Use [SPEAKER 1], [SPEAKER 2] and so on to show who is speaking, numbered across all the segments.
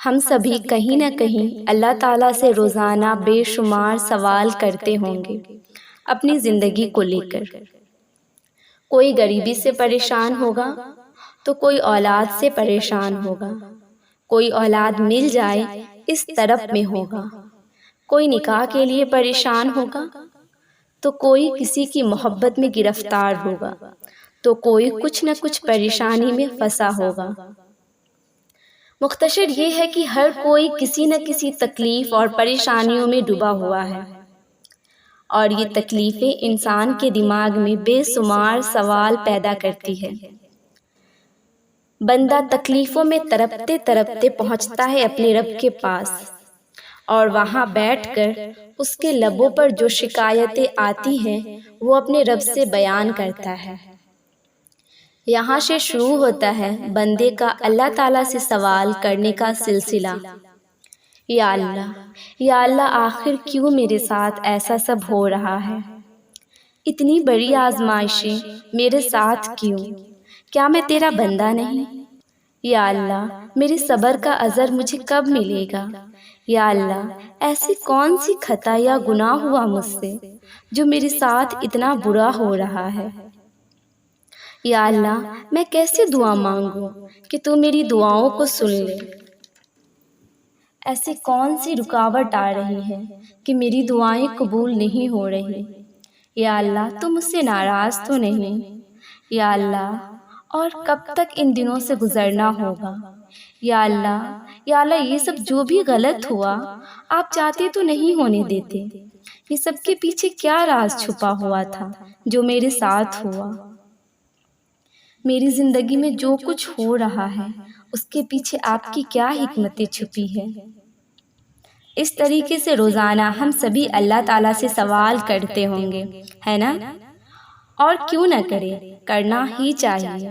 [SPEAKER 1] ہم سبھی کہیں نہ کہیں اللہ تعالیٰ سے روزانہ بے شمار سوال کرتے ہوں گے اپنی زندگی کو لے کر۔ کوئی غریبی سے پریشان ہوگا تو کوئی اولاد سے پریشان ہوگا، کوئی اولاد مل جائے اس طرف میں ہوگا، کوئی نکاح کے لیے پریشان ہوگا تو کوئی کسی کی محبت میں گرفتار ہوگا، تو کوئی کچھ نہ کچھ پریشانی میں پھنسا ہوگا۔ مختصر یہ ہے کہ ہر کوئی کسی نہ کسی تکلیف اور پریشانیوں میں ڈوبا ہوا ہے، اور یہ تکلیفیں انسان کے دماغ میں بے شمار سوال پیدا کرتی ہے۔ بندہ تکلیفوں میں تڑپتے تڑپتے پہنچتا ہے اپنے رب کے پاس، اور وہاں بیٹھ کر اس کے لبوں پر جو شکایتیں آتی ہیں وہ اپنے رب سے بیان کرتا ہے۔ یہاں سے شروع ہوتا ہے بندے کا اللہ تعالیٰ سے سوال کرنے کا سلسلہ۔ یا اللہ آخر کیوں میرے ساتھ ایسا سب ہو رہا ہے؟ اتنی بڑی آزمائشیں میرے ساتھ کیوں؟ کیا میں تیرا بندہ نہیں؟ یا اللہ میرے صبر کا اجر مجھے کب ملے گا؟ یا اللہ ایسی کون سی خطا یا گناہ ہوا مجھ سے جو میرے ساتھ اتنا برا ہو رہا ہے؟ یا اللہ میں کیسے دعا مانگوں کہ تو میری دعاؤں کو سن لے؟ ایسی کون سی رکاوٹ آ رہی ہے کہ میری دعائیں قبول نہیں ہو رہی؟ یا اللہ تو مجھ سے ناراض تو نہیں؟ یا اللہ اور کب تک ان دنوں سے گزرنا ہوگا؟ یا اللہ یہ سب جو بھی غلط ہوا آپ چاہتے تو نہیں ہونے دیتے۔ یہ سب کے پیچھے کیا راز چھپا ہوا تھا جو میرے ساتھ ہوا؟ میری زندگی میں جو کچھ ہو رہا ہے اس کے پیچھے آپ کی کیا حکمتیں چھپی ہے؟ اس طریقے سے روزانہ ہم سبھی اللہ تعالیٰ سے سوال کرتے ہوں گے، ہے نا؟ اور کیوں نہ کرے، کرنا ہی چاہیے۔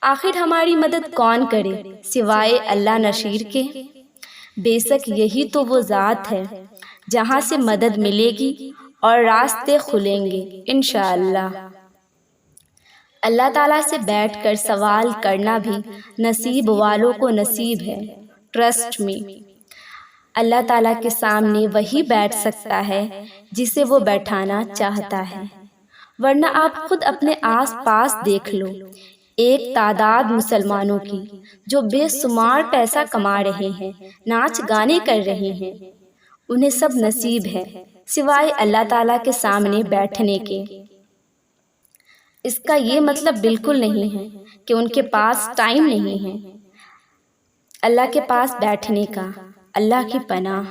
[SPEAKER 1] آخر ہماری مدد کون کرے سوائے اللہ نشیر کے؟ بے شک یہی تو وہ ذات ہے جہاں سے مدد ملے گی اور راستے کھلیں گے انشاءاللہ۔ اللہ تعالیٰ سے بیٹھ کر سوال کرنا بھی نصیب والوں کو نصیب ہے، ٹرسٹ می۔ اللہ تعالیٰ کے سامنے وہی بیٹھ سکتا ہے جسے وہ بیٹھانا چاہتا ہے، ورنہ آپ خود اپنے آس پاس دیکھ لو، ایک تعداد مسلمانوں کی جو بے شمار پیسہ کما رہے ہیں، ناچ گانے کر رہے ہیں، انہیں سب نصیب ہے سوائے اللہ تعالیٰ کے سامنے بیٹھنے کے۔ اس کا یہ مطلب بالکل نہیں ہے کہ ان کے پاس ٹائم نہیں ہے اللہ کے پاس بیٹھنے کا۔ اللہ کی پناہ،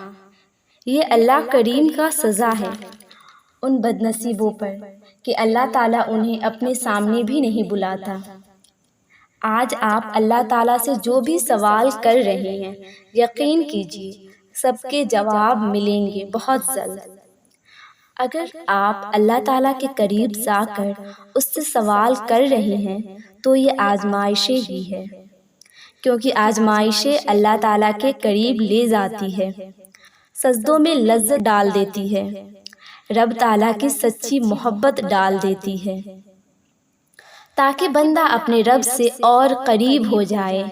[SPEAKER 1] یہ اللہ کریم کا سزا ہے ان بد نصیبوں پر کہ اللہ تعالیٰ انہیں اپنے سامنے بھی نہیں بلاتا۔ آج آپ اللہ تعالیٰ سے جو بھی سوال کر رہے ہیں یقین کیجیے سب کے جواب ملیں گے بہت جلد۔ اگر آپ اللہ تعالیٰ کے قریب جا کر اس سے سوال کر رہے ہیں تو یہ آزمائشیں ہی ہے، کیونکہ آزمائشیں اللہ تعالیٰ کے قریب لے جاتی ہے، سجدوں میں لذت ڈال دیتی ہے، رب تعالیٰ کی سچی محبت ڈال دیتی ہے، تاکہ بندہ اپنے رب سے اور قریب ہو جائے۔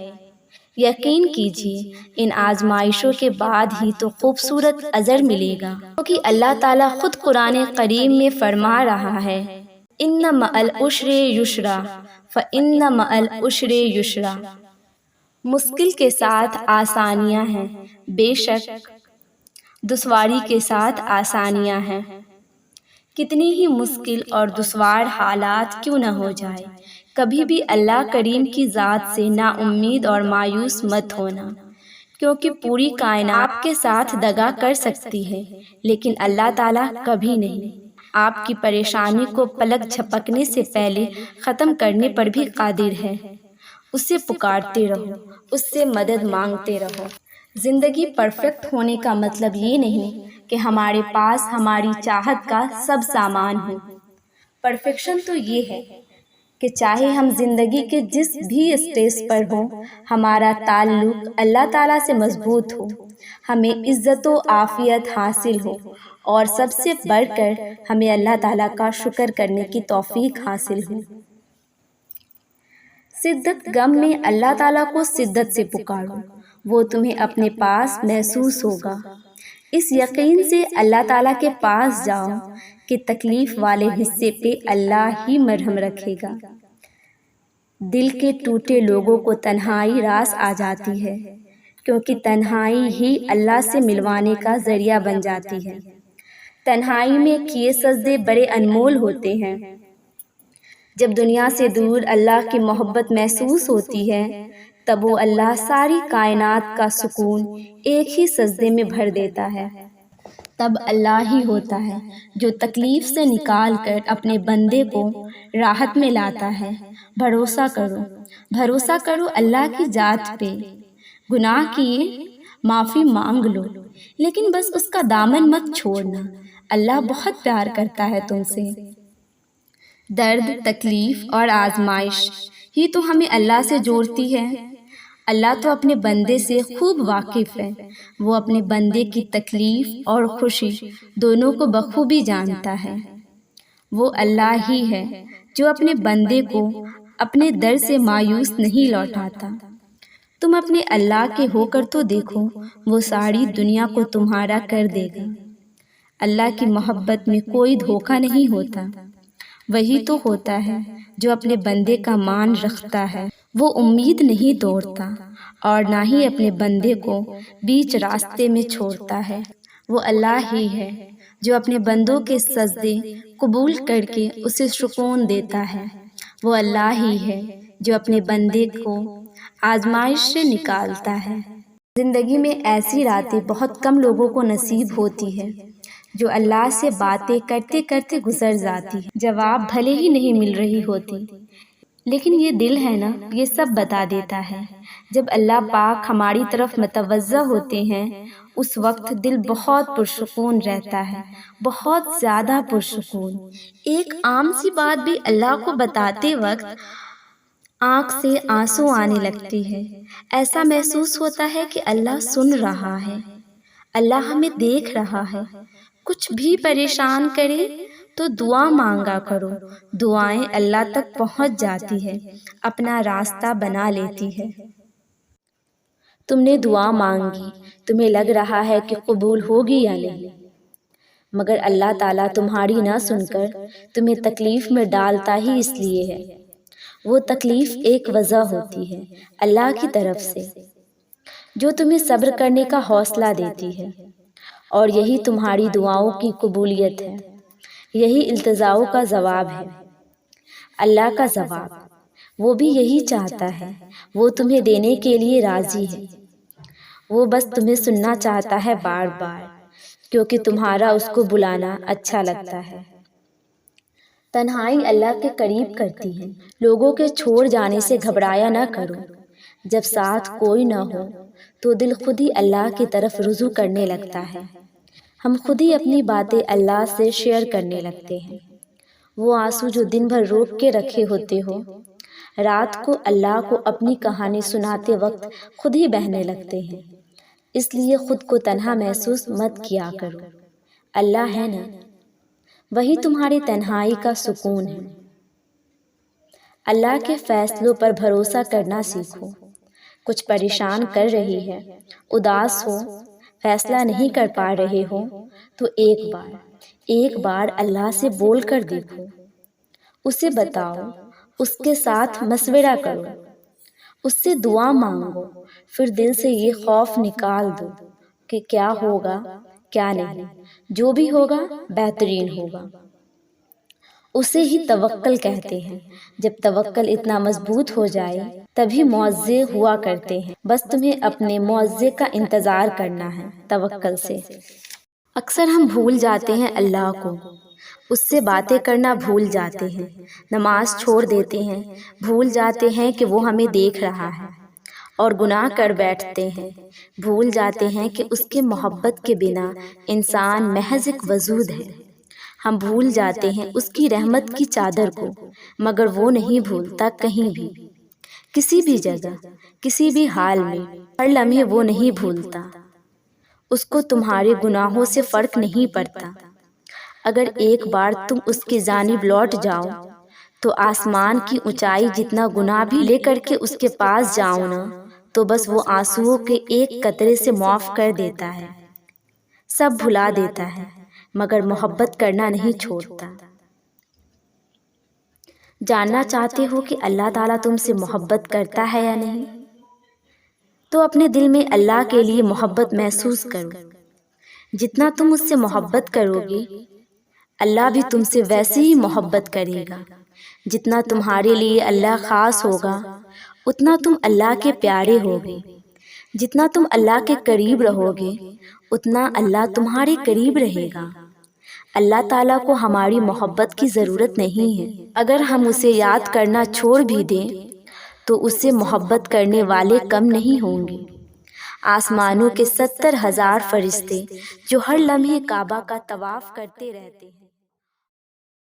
[SPEAKER 1] یقین کیجیے ان آزمائشوں کے بعد ہی تو خوبصورت اجر ملے گا، کیونکہ اللہ تعالیٰ خود قرآن کریم میں فرما رہا ہے، ان مع العسر یسرا فان مع العسر یسرا۔ مشکل کے ساتھ آسانیاں ہیں، بے شک دشواری کے ساتھ آسانیاں ہیں۔ کتنی ہی مشکل اور دشوار حالات کیوں نہ ہو جائے، کبھی بھی اللہ کریم کی ذات سے نا امید اور مایوس مت ہونا، کیونکہ پوری کائنات آپ کے ساتھ دغا کر سکتی ہے لیکن اللہ تعالیٰ کبھی نہیں۔ آپ کی پریشانی کو پلک جھپکنے سے پہلے ختم کرنے پر بھی قادر ہے۔ اسے پکارتے رہو، اس سے مدد مانگتے رہو۔ زندگی پرفیکٹ ہونے کا مطلب یہ نہیں کہ ہمارے پاس ہماری چاہت کا سب سامان ہو۔ پرفیکشن تو یہ ہے کہ چاہے ہم زندگی کے جس بھی اسٹیج پر ہوں، ہمارا تعلق اللہ تعالیٰ سے مضبوط ہو، ہمیں عزت و عافیت حاصل ہو، اور سب سے بڑھ کر ہمیں اللہ تعالیٰ کا شکر کرنے کی توفیق حاصل ہو۔ شدت غم میں اللہ تعالیٰ کو شدت سے پکارو، وہ تمہیں اپنے پاس محسوس ہوگا۔ اس یقین سے اللہ تعالیٰ کے پاس جاؤ کہ تکلیف والے حصے پہ اللہ ہی مرہم رکھے گا۔ دل کے ٹوٹے لوگوں کو تنہائی راس آ جاتی ہے، کیونکہ تنہائی ہی اللہ سے ملوانے کا ذریعہ بن جاتی ہے۔ تنہائی میں کیے سجدے بڑے انمول ہوتے ہیں۔ جب دنیا سے دور اللہ کی محبت محسوس ہوتی ہے، تب وہ اللہ ساری کائنات کا سکون ایک ہی سجدے میں بھر دیتا ہے۔ تب اللہ ہی ہوتا ہے جو تکلیف سے نکال کر اپنے بندے کو راحت میں لاتا ہے۔ بھروسہ کرو اللہ کی ذات پہ۔ گناہ کیے معافی مانگ لو، لیکن بس اس کا دامن مت چھوڑنا۔ اللہ بہت پیار کرتا ہے تم سے۔ درد، تکلیف اور آزمائش ہی تو ہمیں اللہ سے جوڑتی ہے۔ اللہ تو اپنے بندے سے خوب واقف ہے۔ وہ اپنے بندے کی تکلیف اور خوشی دونوں کو بخوبی جانتا ہے۔ وہ اللہ ہی ہے جو اپنے بندے کو اپنے در سے مایوس نہیں لوٹاتا۔ تم اپنے اللہ کے ہو کر تو دیکھو، وہ ساری دنیا کو تمہارا کر دے گا۔ اللہ کی محبت میں کوئی دھوکہ نہیں ہوتا۔ وہی تو ہوتا ہے جو اپنے بندے کا مان رکھتا ہے۔ وہ امید نہیں توڑتا اور نہ ہی اپنے بندے کو بیچ راستے میں چھوڑتا ہے۔ وہ اللہ ہی ہے جو اپنے بندوں کے سجدے قبول کر کے اسے سکون دیتا ہے۔ وہ اللہ ہی ہے جو اپنے بندے کو آزمائش سے نکالتا ہے۔ زندگی میں ایسی راتیں بہت کم لوگوں کو نصیب ہوتی ہے جو اللہ سے باتیں کرتے کرتے گزر جاتی ہے۔ جواب بھلے ہی نہیں مل رہی ہوتی، لیکن یہ دل ہے نا، یہ سب بتا دیتا ہے۔ جب اللہ پاک ہماری طرف متوجہ ہوتے ہیں، اس وقت دل بہت پرسکون رہتا ہے، بہت زیادہ پرسکون۔ ایک عام سی بات بھی اللہ کو بتاتے وقت آنکھ سے آنسو آنے لگتی ہے۔ ایسا محسوس ہوتا ہے کہ اللہ سن رہا ہے، اللہ ہمیں دیکھ رہا ہے۔ کچھ بھی پریشان کرے تو دعا مانگا کرو، دعائیں اللہ تک پہنچ جاتی ہے، اپنا راستہ بنا لیتی ہے۔ تم نے دعا مانگی، تمہیں لگ رہا ہے کہ قبول ہوگی یا نہیں، مگر اللہ تعالیٰ تمہاری نہ سن کر تمہیں تکلیف میں ڈالتا ہی اس لیے ہے۔ وہ تکلیف ایک وجہ ہوتی ہے اللہ کی طرف سے، جو تمہیں صبر کرنے کا حوصلہ دیتی ہے، اور یہی تمہاری دعاؤں کی قبولیت ہے، یہی التجاؤں کا جواب ہے۔ اللہ کا جواب وہ بھی یہی چاہتا ہے، وہ تمہیں دینے کے لیے راضی ہے۔ وہ بس تمہیں سننا چاہتا ہے بار بار، کیونکہ تمہارا اس کو بلانا اچھا لگتا ہے۔ تنہائی اللہ کے قریب کرتی ہے۔ لوگوں کے چھوڑ جانے سے گھبرایا نہ کرو۔ جب ساتھ کوئی نہ ہو تو دل خود ہی اللہ کی طرف رجوع کرنے لگتا ہے۔ ہم خود ہی اپنی باتیں اللہ سے شیئر کرنے لگتے ہیں۔ وہ آنسو جو دن بھر روک کے رکھے ہوتے ہو، رات کو اللہ کو اپنی کہانی سناتے وقت خود ہی بہنے لگتے ہیں۔ اس لیے خود کو تنہا محسوس مت کیا کرو۔ اللہ ہے نا، وہی تمہاری تنہائی کا سکون ہے۔ اللہ کے فیصلوں پر بھروسہ کرنا سیکھو۔ کچھ پریشان کر رہی ہے، اداس ہو، فیصلہ نہیں کر پا رہے ہو، تو ایک بار اللہ سے بول کر دیکھو، اسے بتاؤ، اس کے ساتھ مشورہ کرو، اس سے دعا مانگو، پھر دل سے یہ خوف نکال دو کہ کیا ہوگا کیا نہیں، جو بھی ہوگا بہترین ہوگا۔ اسے ہی توکل کہتے ہیں۔ جب توکل اتنا مضبوط ہو جائے تبھی معجزے ہوا کرتے ہیں۔ بس تمہیں اپنے معجزے کا انتظار کرنا ہے توکل سے۔ اکثر ہم بھول جاتے ہیں اللہ کو، اس سے باتیں کرنا بھول جاتے ہیں، نماز چھوڑ دیتے ہیں، بھول جاتے ہیں کہ وہ ہمیں دیکھ رہا ہے، اور گناہ کر بیٹھتے ہیں۔ بھول جاتے ہیں کہ اس کے محبت کے بنا انسان محض ایک وجود ہے۔ ہم بھول جاتے ہیں اس کی رحمت کی چادر کو، مگر وہ نہیں بھولتا کہیں بھی، کسی بھی جگہ، کسی بھی حال میں، ہر لمحے وہ نہیں بھولتا۔ اس کو تمہارے گناہوں سے فرق نہیں پڑتا۔ اگر ایک بار تم اس کی جانب لوٹ جاؤ تو آسمان کی اونچائی جتنا گناہ بھی لے کر کے اس کے پاس جاؤ نا، تو بس وہ آنسوؤں کے ایک قطرے سے معاف کر دیتا ہے، سب بھلا دیتا ہے، مگر محبت کرنا نہیں چھوڑتا۔ جاننا چاہتے ہو کہ اللہ تعالیٰ تم سے محبت کرتا ہے یا نہیں؟ تو اپنے دل میں اللہ کے لیے محبت محسوس کرو۔ جتنا تم اس سے محبت کرو گے، اللہ بھی تم سے ویسے ہی محبت کرے گا۔ جتنا تمہارے لیے اللہ خاص ہوگا، اتنا تم اللہ کے پیارے ہوگے۔ جتنا تم اللہ کے قریب رہو گے، اتنا اللہ تمہارے قریب رہے گا۔ اللہ تعالیٰ کو ہماری محبت کی ضرورت نہیں ہے۔ اگر ہم اسے یاد کرنا چھوڑ بھی دیں تو اس سے محبت کرنے والے کم نہیں ہوں گے۔ آسمانوں کے 70,000 فرشتے جو ہر لمحے کعبہ کا طواف کرتے رہتے ہیں۔